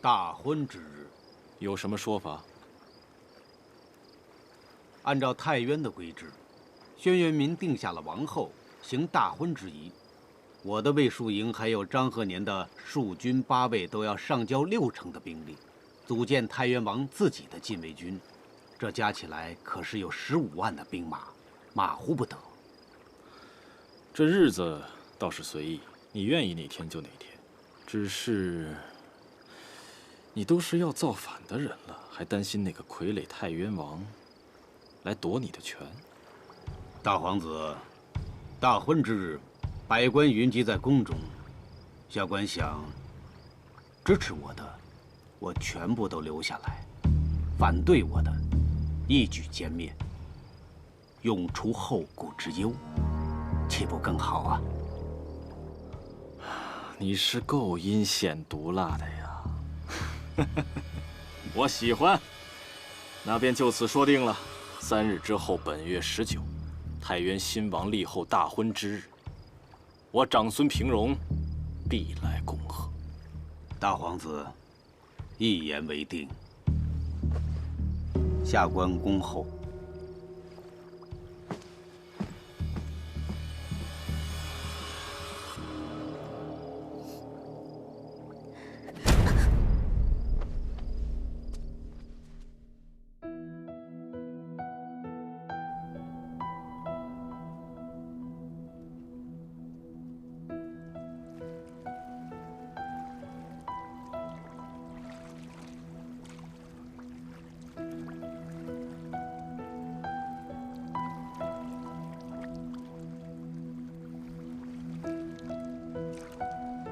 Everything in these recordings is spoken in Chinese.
大婚之日，有什么说法？按照太渊的规制，轩辕明定下了王后，行大婚之仪。我的卫戍营还有张鹤年的戍军8位都要上交60%的兵力，组建太渊王自己的禁卫军，这加起来可是有15万的兵马，马虎不得。这日子倒是随意，你愿意哪天就哪天。只是，你都是要造反的人了，还担心那个傀儡太渊王来夺你的权？大皇子，大婚之日，百官云集在宫中，下官想支持我的，我全部都留下来；反对我的，一举歼灭，永除后顾之忧，岂不更好啊？你是够阴险毒辣的呀！我喜欢。那便就此说定了。3日之后，本月19，太渊新王立后大婚之日，我长孙平荣必来恭贺。大皇子，一言为定。下官恭候。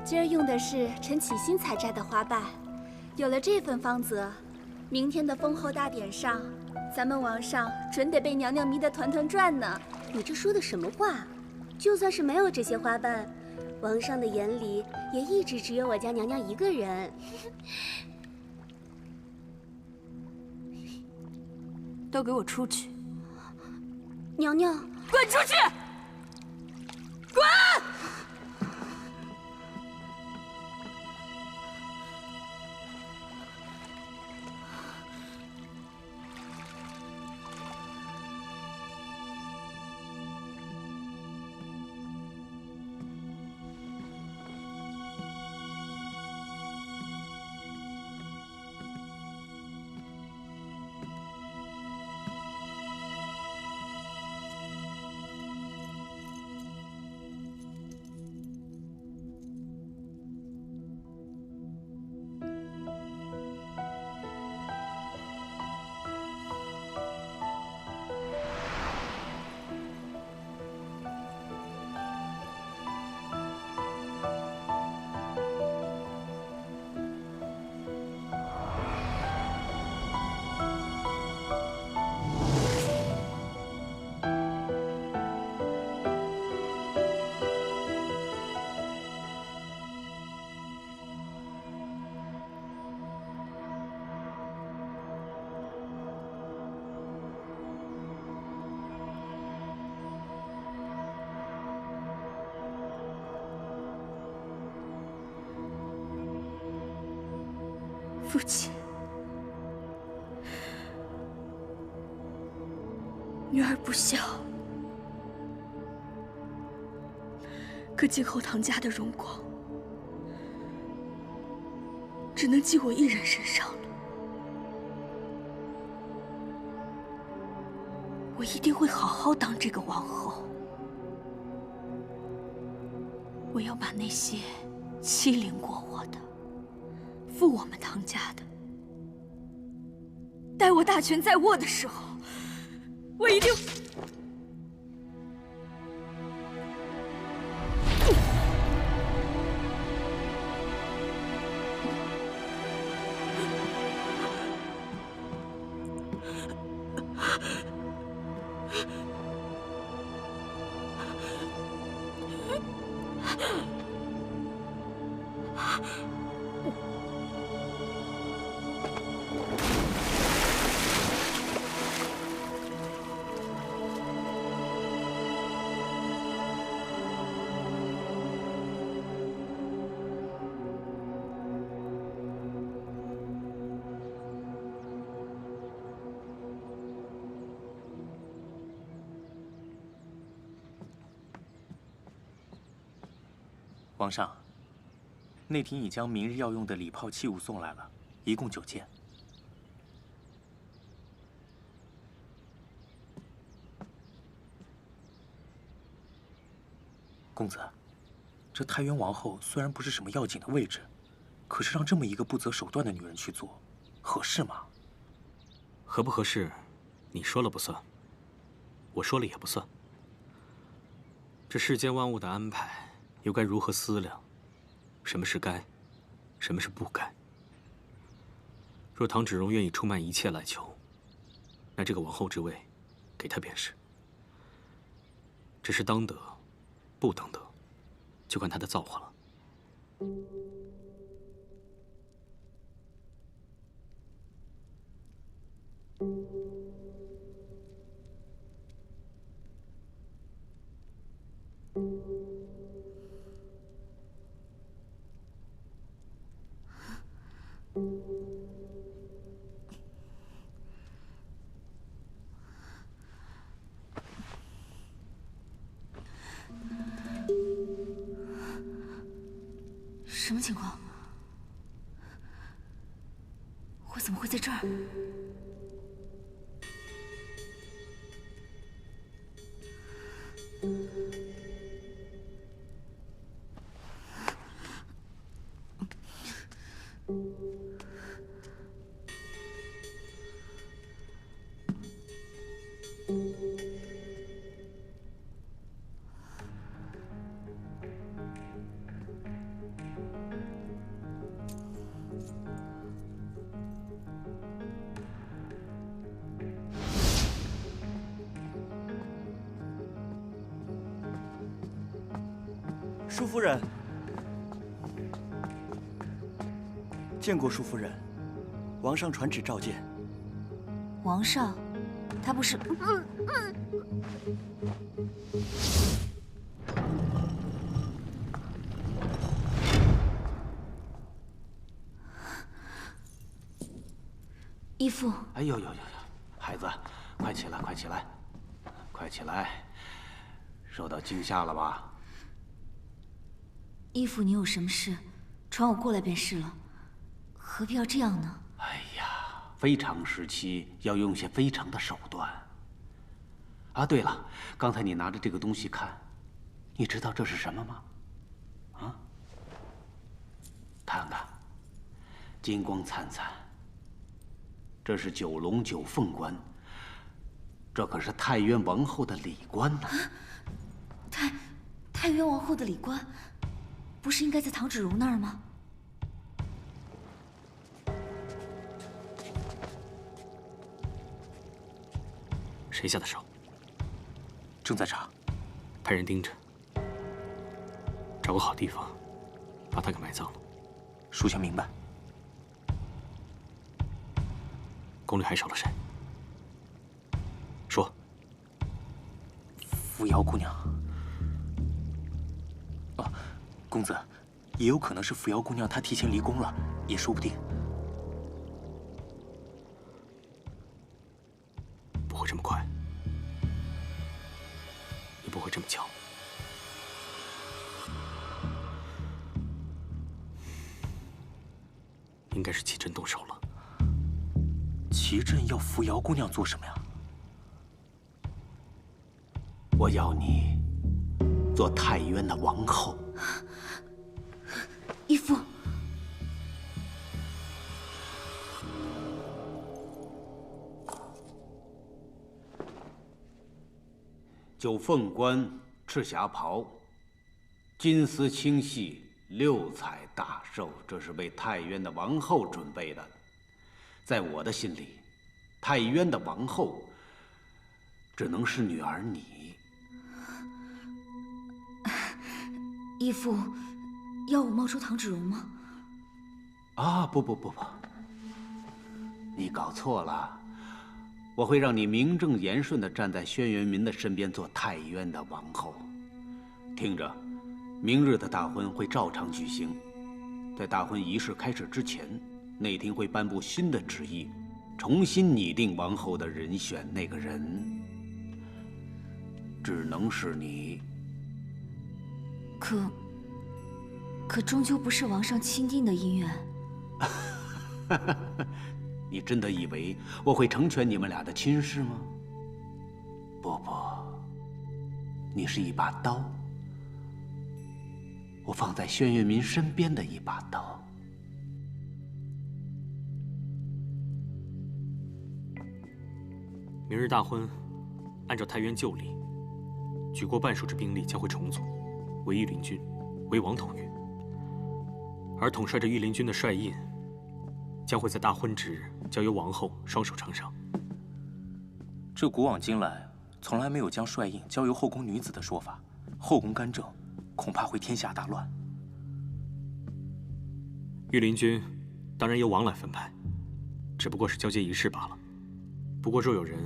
今儿用的是陈启新采摘的花瓣，有了这份芳泽，明天的封后大典上，咱们王上准得被娘娘迷得团团转呢。你这说的什么话？就算是没有这些花瓣，王上的眼里也一直只有我家娘娘一个人。都给我出去！娘娘，滚出去！滚！父亲，女儿不孝，可今后唐家的荣光，只能记我一人身上了。我一定会好好当这个王后。我要把那些欺凌过我的，负我们唐家的，待我大权在握的时候，我一定。皇上，内廷已将明日要用的礼炮器物送来了，一共9件。公子，这太原王后虽然不是什么要紧的位置，可是让这么一个不择手段的女人去做，合适吗？合不合适，你说了不算，我说了也不算。这世间万物的安排，又该如何思量？什么是该，什么是不该？若唐芷蓉愿意出卖一切来求，那这个王后之位，给她便是。只是当得，不当得，就看她的造化了。什么情况？我怎么会在这儿？舒夫人，见过舒夫人，王上传旨召见。王上，他不是……义父，哎呦呦呦呦，孩子，快起来，快起来，快起来！受到惊吓了吧？义父，你有什么事，传我过来便是了，何必要这样呢？哎呀，非常时期要用些非常的手段。啊，对了，刚才你拿着这个东西看，你知道这是什么吗？啊？看看，金光灿灿。这是9龙9凤冠，这可是太原王后的礼冠呢。太原王后的礼冠，不是应该在唐芷蓉那儿吗？谁下的手？正在查，派人盯着，找个好地方，把他给埋葬了。属下明白。宫里还少了谁？说。扶摇姑娘。啊，公子，也有可能是扶摇姑娘她提前离宫了，也说不定。不会这么快，也不会这么巧。应该是齐真动手了。齐震要扶摇姑娘做什么呀？我要你做太原的王后。义父，9凤冠、赤霞袍、金丝青细、6彩大绶，这是为太原的王后准备的。在我的心里，太原的王后只能是女儿你。义父，要我冒充唐芷蓉吗？啊，不，你搞错了。我会让你名正言顺地站在轩辕民的身边，做太原的王后。听着，明日的大婚会照常举行。在大婚仪式开始之前，内廷会颁布新的旨意，重新拟定王后的人选。那个人可可终究不是王上钦定的姻缘。你真的以为我会成全你们俩的亲事吗？不，你是一把刀，我放在轩辕明身边的一把刀。明日大婚，按照太原旧例，举国半数之兵力将会重组，为御林军，为王统御。而统帅着御林军的帅印，将会在大婚之日交由王后双手呈上。这古往今来，从来没有将帅印交由后宫女子的说法。后宫干政，恐怕会天下大乱。御林军当然由王来分派，只不过是交接仪式罢了。不过若有人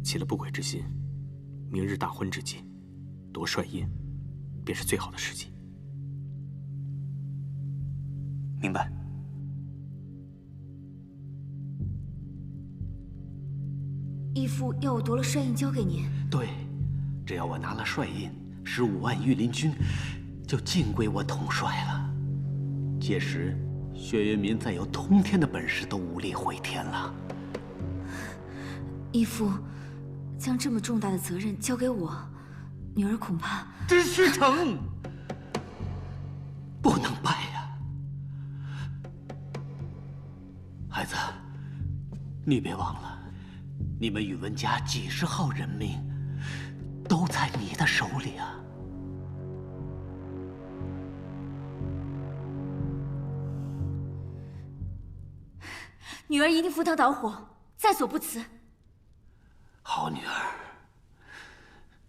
起了不轨之心，明日大婚之际，夺帅印，便是最好的时机。明白。义父要我夺了帅印交给您。对，只要我拿了帅印，15万御林军就尽归我统帅了。届时，轩辕明再有通天的本事都无力回天了。义父将这么重大的责任交给我，女儿恐怕只需成，不能败呀。孩子，你别忘了，你们宇文家几十号人命都在你的手里啊。女儿一定赴汤蹈火，在所不辞。好女儿，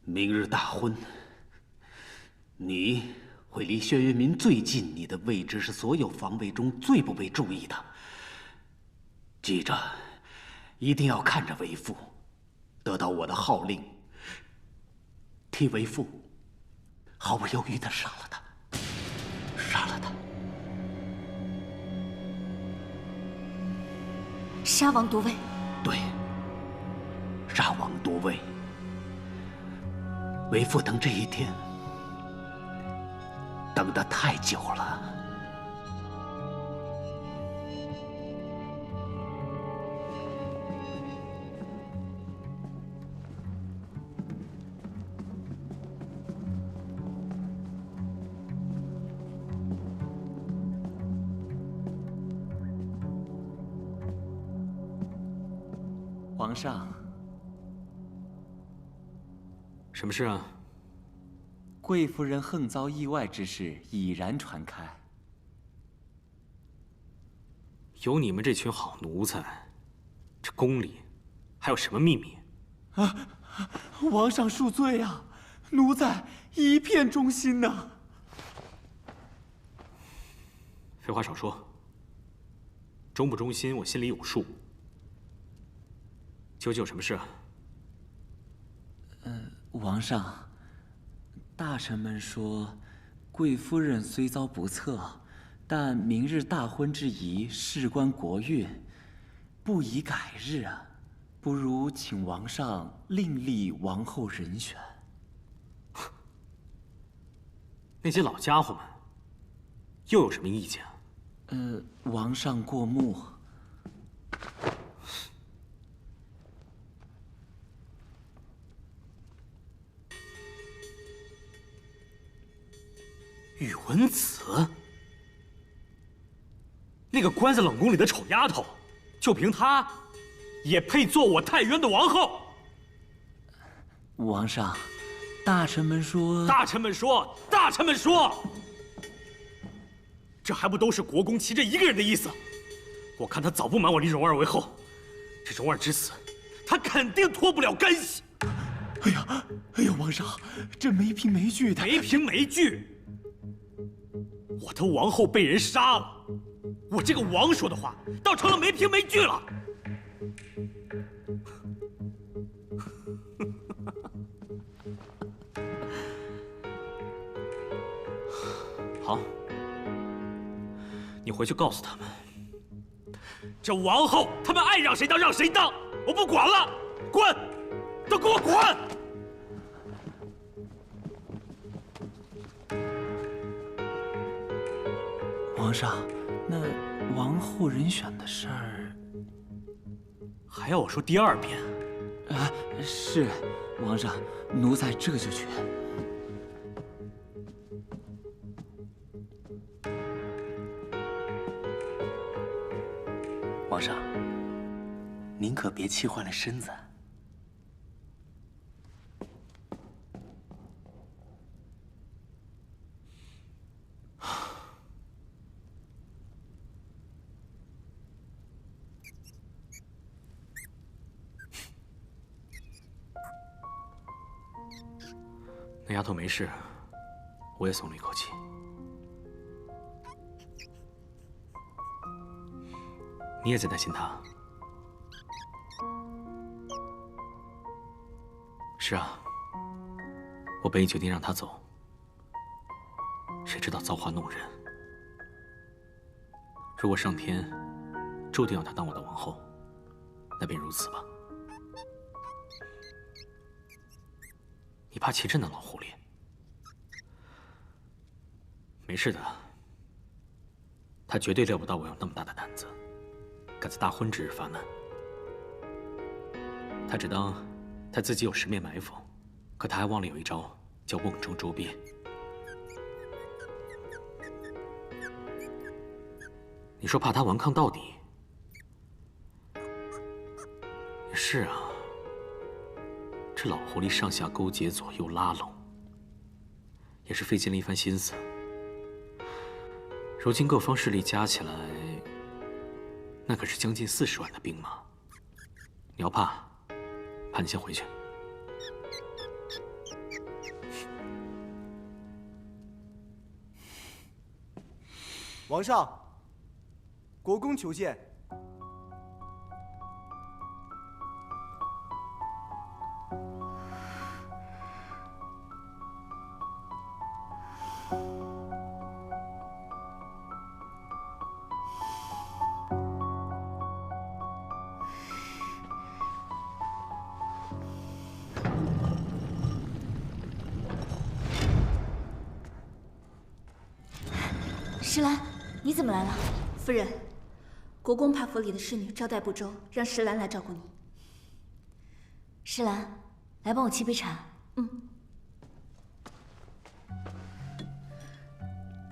明日大婚，你会离轩辕明最近，你的位置是所有防卫中最不被注意的。记着，一定要看着为父，得到我的号令，替为父毫不犹豫地杀了他，杀了他。杀王夺位。对，杀王夺位。为父等这一天等得太久了。皇上，什么事啊？贵夫人横遭意外之事已然传开。有你们这群好奴才，这宫里还有什么秘密？啊！王上恕罪啊！奴才一片忠心呐。废话少说，忠不忠心我心里有数。究竟有什么事啊？王上，大臣们说，贵夫人虽遭不测，但明日大婚之仪事关国运，不宜改日啊。不如请王上另立王后人选。那些老家伙们又有什么意见啊？王上过目。宇文子，那个关在冷宫里的丑丫头，就凭她，也配做我太原的王后？王上，大臣们说，大臣们说，大臣们说，这还不都是国公齐这一个人的意思？我看他早不满我立蓉儿为后，这蓉儿之死，他肯定脱不了干系。哎呀，王上，这没凭没据的。没凭没据。我的王后被人杀了，我这个王说的话倒成了没凭没据了。好，你回去告诉他们，这王后他们爱让谁当让谁当，我不管了，滚，都给我滚！皇上，那王后人选的事儿，还要我说第二遍？啊，是，皇上，奴才这就去。皇上，您可别气坏了身子。那丫头没事，我也松了一口气。你也在担心她？是啊，我本已决定让她走，谁知道造化弄人。如果上天注定要她当我的王后，那便如此吧。你怕齐震那老狐狸？没事的，他绝对料不到我有那么大的胆子，敢在大婚之日发难。他只当他自己有十面埋伏，可他还忘了有一招叫瓮中捉鳖。你说怕他顽抗到底？也是啊。这老狐狸上下勾结，左右拉拢，也是费尽了一番心思。如今各方势力加起来，那可是将近40万的兵马。你要怕你先回去。王上，国公求见。石兰，你怎么来了？夫人，国公怕府里的侍女招待不周，让石兰来照顾你。石兰，来帮我沏杯茶。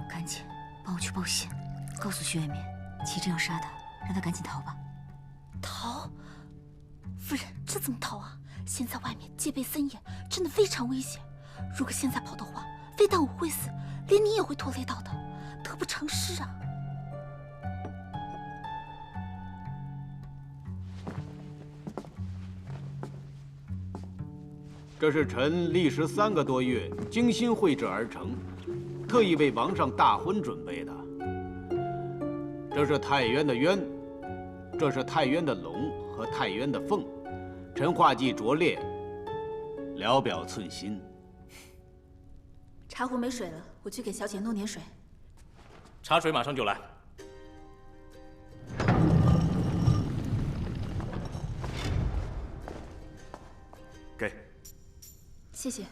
赶紧帮我去报信，告诉徐远绵，齐震要杀他，让他赶紧逃吧。逃？夫人，这怎么逃啊？现在外面戒备森严，真的非常危险。如果现在跑的话，非但我会死，连你也会拖累到的。得不偿失啊！这是臣历时3个多月精心绘制而成，特意为王上大婚准备的。这是太渊的渊，这是太渊的龙和太渊的凤，臣画技拙劣，聊表寸心。茶壶没水了，我去给小姐弄点水。茶水马上就来。给。谢谢。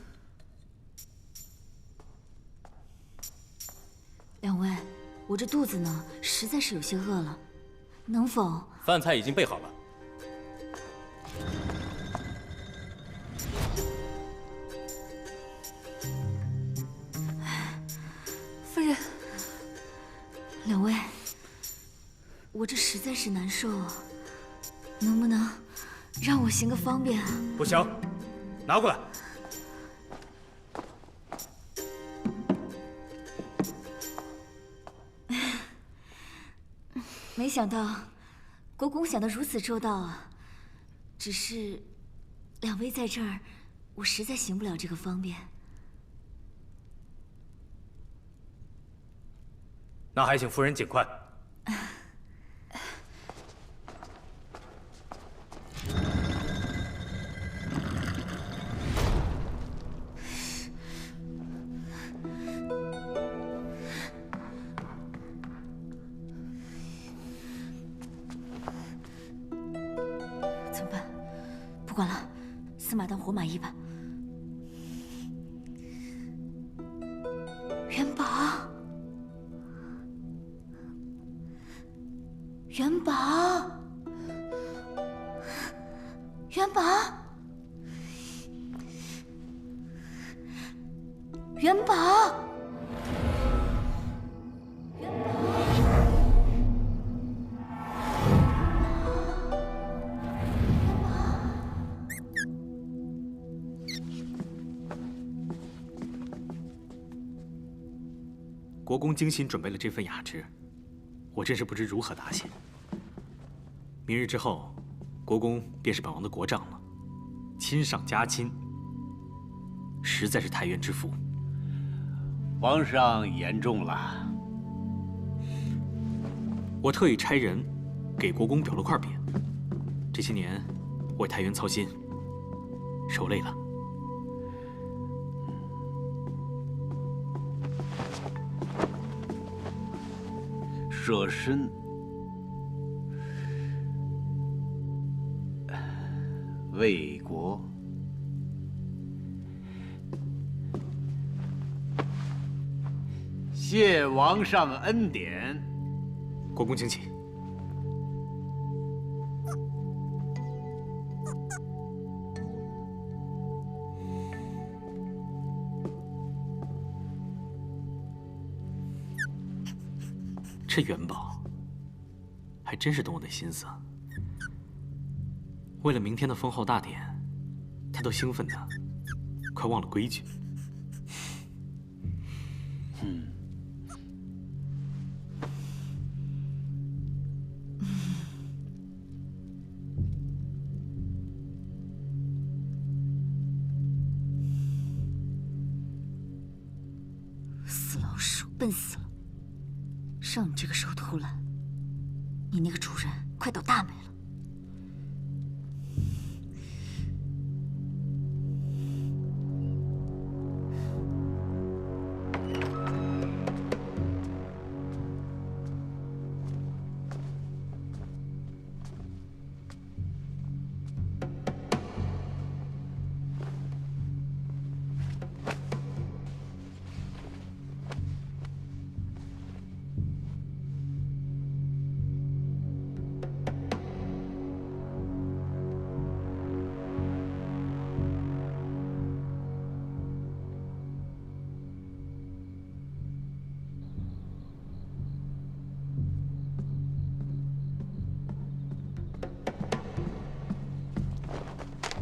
两位，我这肚子呢，实在是有些饿了，能否……饭菜已经备好了。夫人。两位，我这实在是难受，能不能让我行个方便啊？不行，拿过来。没想到国公想得如此周到啊！只是两位在这儿，我实在行不了这个方便。那还请夫人尽快。怎么办？不管了，死马当活马医吧。元宝。元宝，元宝，元宝！国公精心准备了这份雅致，我真是不知如何答谢。明日之后，国公便是本王的国丈了，亲上加亲，实在是太原之福。皇上言重了。我特意差人给国公裱了块匾。这些年为太原操心，受累了。舍身为国，谢王上恩典。国公请起。这元宝还真是懂我的心思。为了明天的封后大典，他都兴奋的快忘了规矩。死老鼠，笨死了！让你这个时候偷懒，你那个主人快倒大霉了。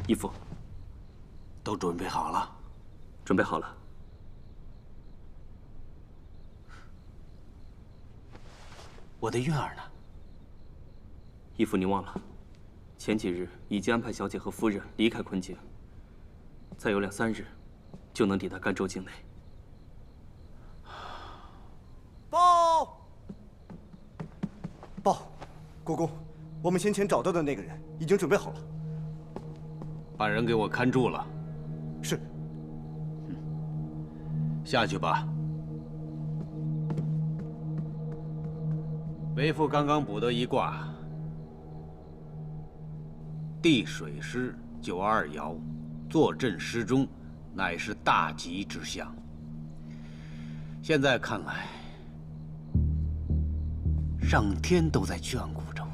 义父，都准备好了。准备好了。我的韵儿呢？义父，您忘了，前几日已经安排小姐和夫人离开昆京，再有2、3日，就能抵达甘州境内。报，国公，我们先前找到的那个人已经准备好了。把人给我看住了。是。下去吧。为父刚刚卜得一卦，地水师92爻，坐镇师中，乃是大吉之象。现在看来，上天都在眷顾着我。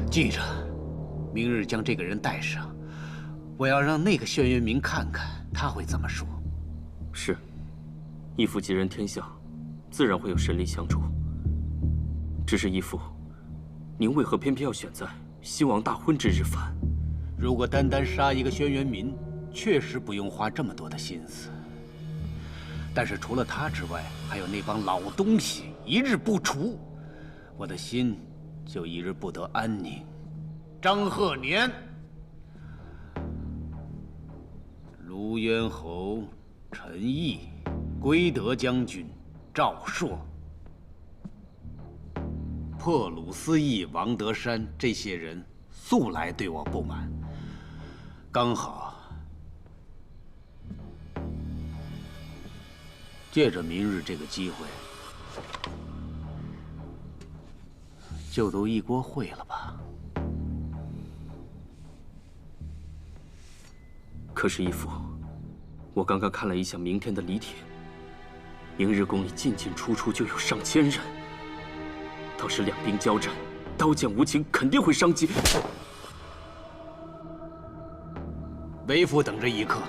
记着，明日将这个人带上，我要让那个轩辕明看看他会怎么说。是，义父吉人天相，自然会有神力相助。只是义父，您为何偏偏要选在西王大婚之日犯？如果单单杀一个轩辕明，确实不用花这么多的心思。但是除了他之外，还有那帮老东西，一日不除，我的心就一日不得安宁。张鹤年、卢渊侯陈毅、归德将军赵朔、破虏司役王德山，这些人素来对我不满，刚好借着明日这个机会，就都一锅烩了吧。可是义父，我刚刚看了一下明天的礼帖，明日宫里进进出出就有上千人，到时两兵交战，刀剑无情，肯定会伤及。为父等这一刻，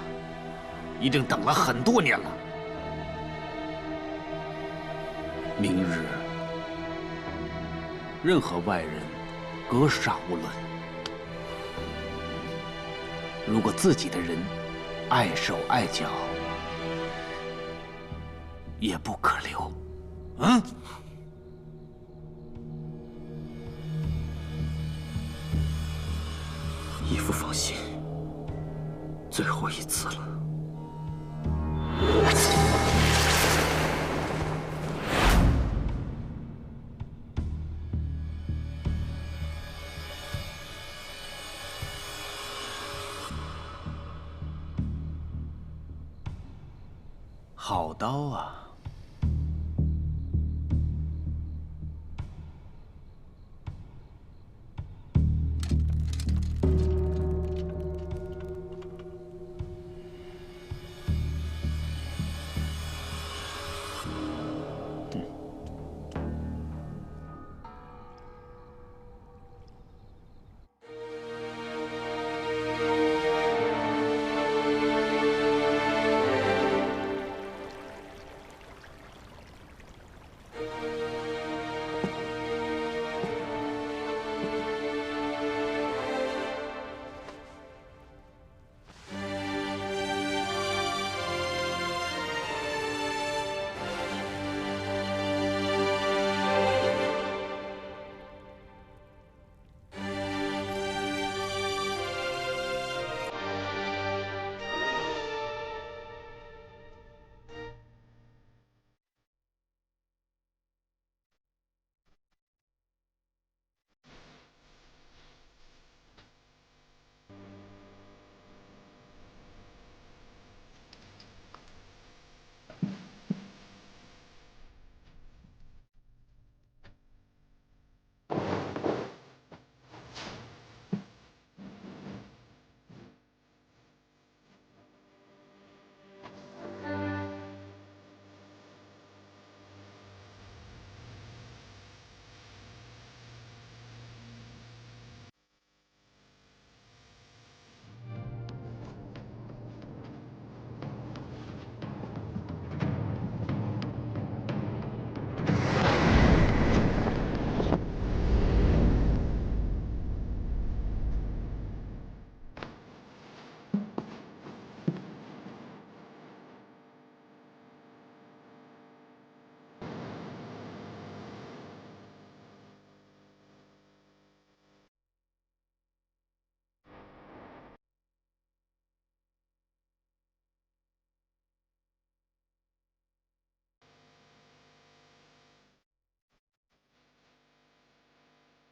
已经等了很多年了。明日，任何外人格杀勿论。如果自己的人碍手碍脚，也不可留。嗯。义父放心，最后一次了。好刀啊！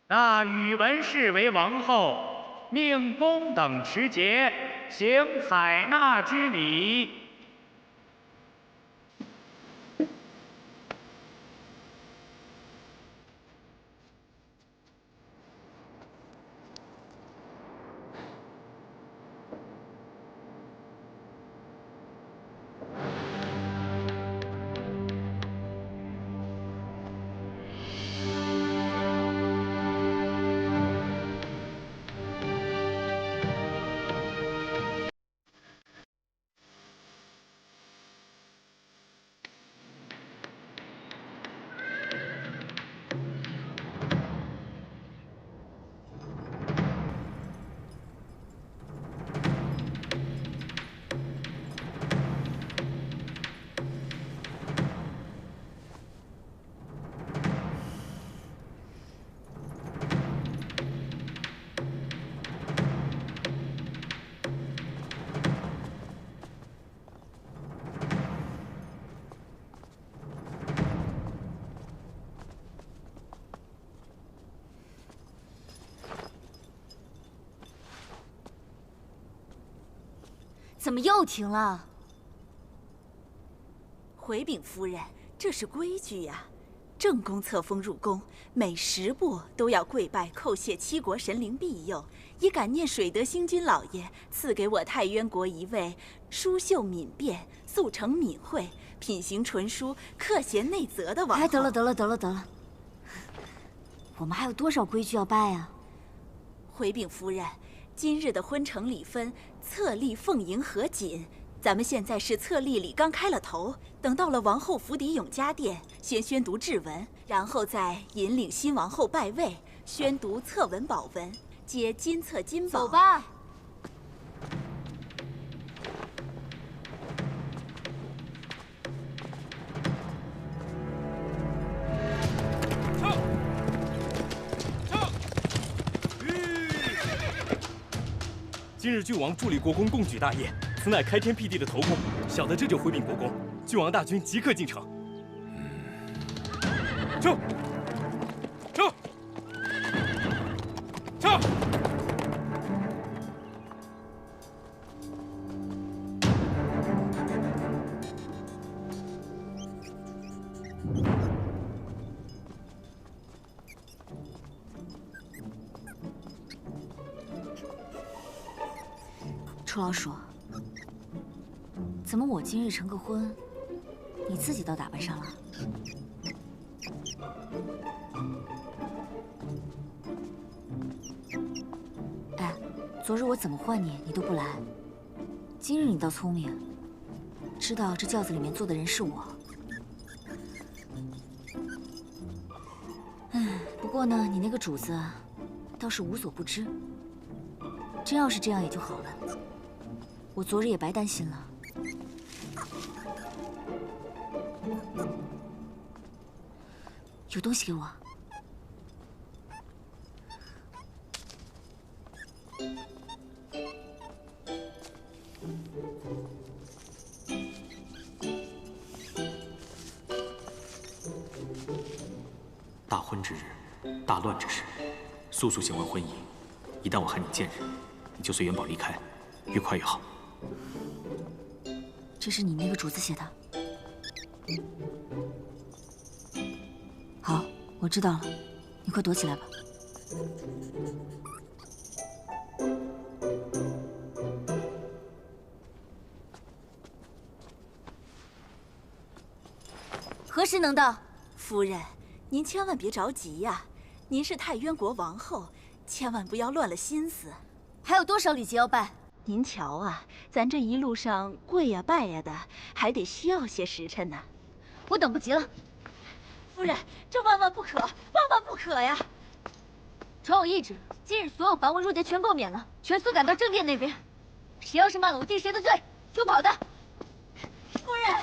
那宇文氏为王后，命公等持节，行采纳之礼。怎么又停了？回禀夫人，这是规矩呀。正宫册封入宫，每10步都要跪拜叩谢7国神灵庇佑，以感念水德星君老爷赐给我太渊国一位书秀敏辩、速成敏慧、品行纯淑、克贤内则的王后。哎，得了，我们还有多少规矩要拜啊？回禀夫人，今日的婚程礼分，册立、凤迎、合锦。咱们现在是册立礼刚开了头，等到了王后府邸永嘉殿，先宣读制文，然后再引领新王后拜位，宣读册文宝文，皆金册金宝。走吧。今日郡王助力国公共举大业，此乃开天辟地的头功。小的这就回禀国公，郡王大军即刻进城。撤！撤！撤！楚老鼠，怎么我今日成个婚，你自己倒打扮上了？哎，昨日我怎么唤你，你都不来。今日你倒聪明，知道这轿子里面坐的人是我。不过呢，你那个主子倒是无所不知。真要是这样也就好了。我昨日也白担心了。有东西给我。大婚之日，大乱之时，速速行完婚仪。一旦我喊你见人，你就随元宝离开，越快越好。这是你那个主子写的。好，我知道了，你快躲起来吧。何时能到？夫人，您千万别着急呀，您是太渊国王后，千万不要乱了心思。还有多少礼节要办？您瞧啊，咱这一路上跪呀拜呀的，还得需要些时辰呢。我等不及了。夫人，这万万不可，万万不可呀！传我懿旨，今日所有繁文缛节全部免了，全速赶到正殿那边。谁要是慢了我定谁的罪，就跑的。夫人，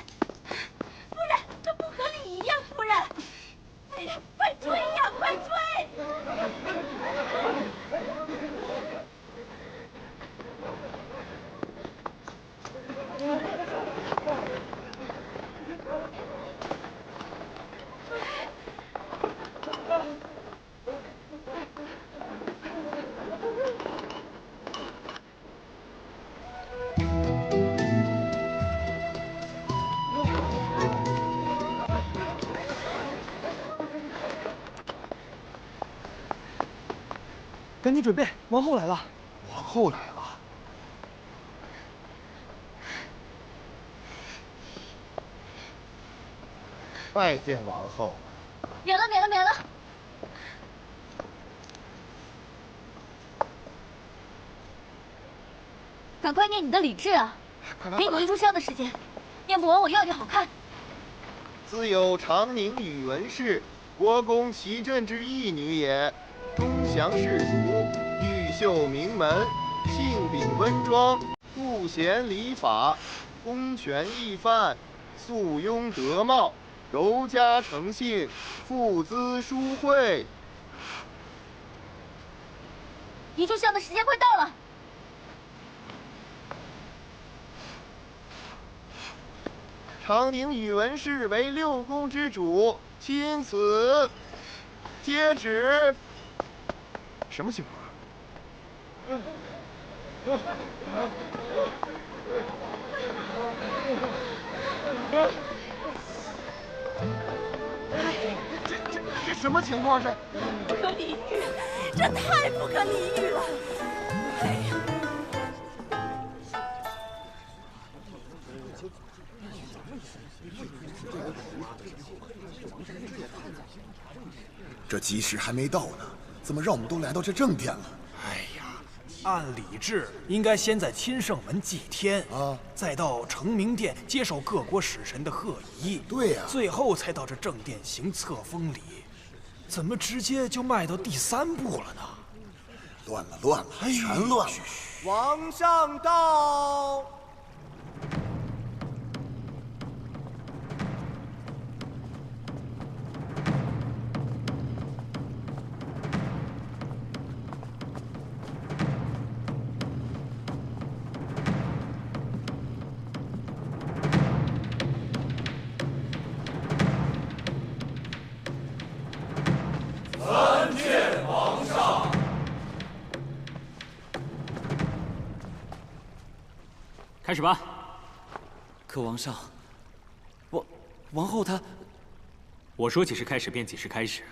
夫人，这不可理呀，夫人！哎呀，快追呀，快追！赶紧准备，王后来了。王后来了。拜见王后。免了，免了，免了。赶快念你的礼制啊！给你1炷香的时间，念不完我要你好看。自有长宁宇文氏，国公齐镇之义女也。忠祥世俗，玉秀名门，性秉温庄，不贤礼法，公权义范，素雍德貌，柔嘉诚信，富资淑惠。1炷香的时间快到了。长宁宇文氏为6宫之主，钦此接旨。什么情况？这什么情况是？不可理喻，这太不可理喻了！哎呀！这吉时还没到呢，怎么让我们都来到这正殿了？哎呀，按礼制应该先在钦圣门祭天啊，再到承明殿接受各国使臣的贺仪。对呀，最后才到这正殿行册封礼。怎么直接就迈到第3步了呢？乱了，全乱了！皇上到。参见皇上。开始吧。可王上，王后她……我说几时开始便几时开始，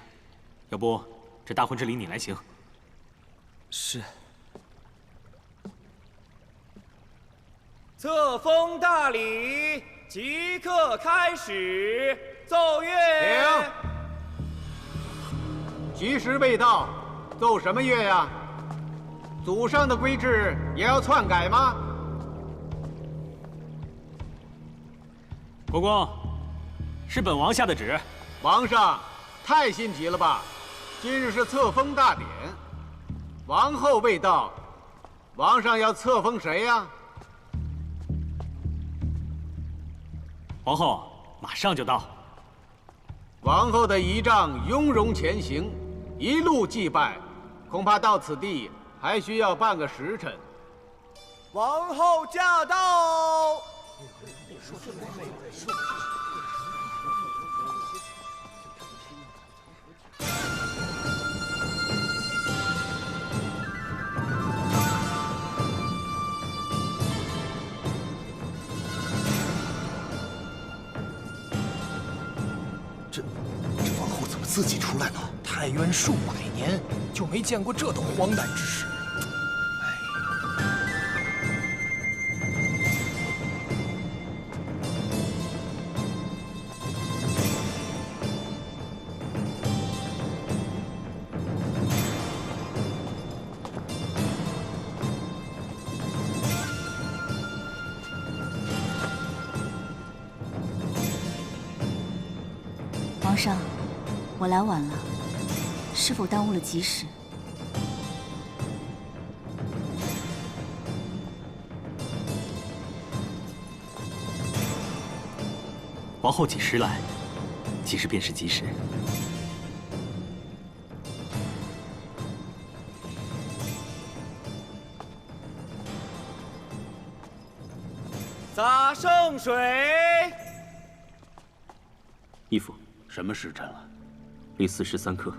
要不这大婚之礼你来行。是。册封大礼即刻开始，奏乐。停！吉时未到，奏什么乐呀？祖上的规制也要篡改吗？国公，是本王下的旨。皇上，太心急了吧？今日是册封大典，王后未到，王上要册封谁呀？皇后马上就到。王后的仪仗雍容前行，一路祭拜，恐怕到此地还需要半个时辰。王后驾到！这王后怎么自己出来了？太渊数百年就没见过这等荒诞之事。皇上，我来晚了，是否耽误了吉时？王后几时来，几时便是吉时。洒圣水。义父，什么时辰了？离4时3刻，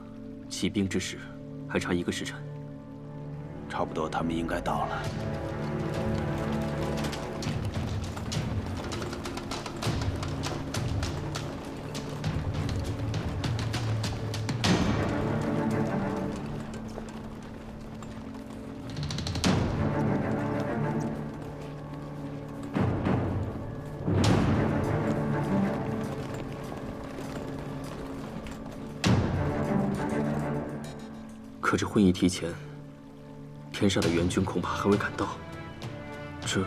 起兵之时还差1个时辰。差不多，他们应该到了。可这婚仪提前，天上的援军恐怕还未赶到。这……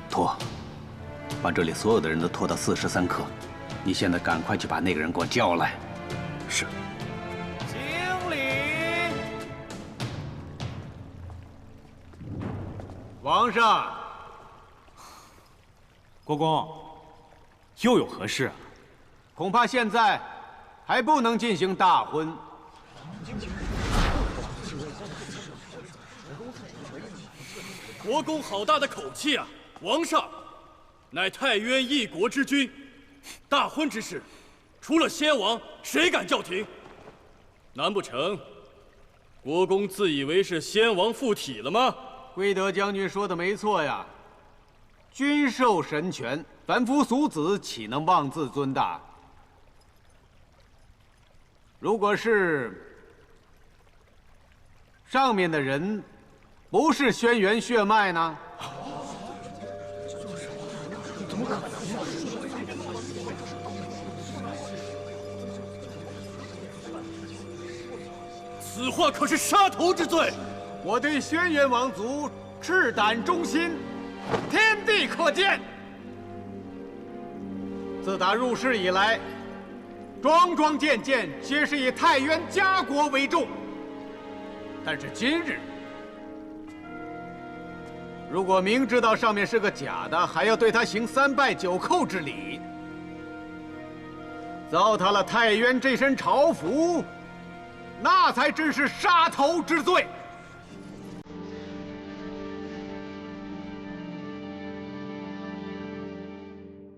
拖，把这里所有的人都拖到4时3刻。你现在赶快去把那个人给我叫来。是。行礼。皇上，国公，又有何事啊？恐怕现在还不能进行大婚。国公好大的口气啊！王上，乃太渊一国之君，大婚之事，除了先王，谁敢叫停？难不成国公自以为是先王附体了吗？圭德将军说的没错呀，君受神权，凡夫俗子岂能妄自尊大？如果是上面的人不是轩辕血脉呢？怎么可能？此话可是杀头之罪。我对轩辕王族赤胆忠心，天地可鉴。自打入世以来，桩桩件件皆是以太渊家国为重。但是今日，如果明知道上面是个假的，还要对他行3拜9叩之礼，糟蹋了太渊这身朝服，那才真是杀头之罪。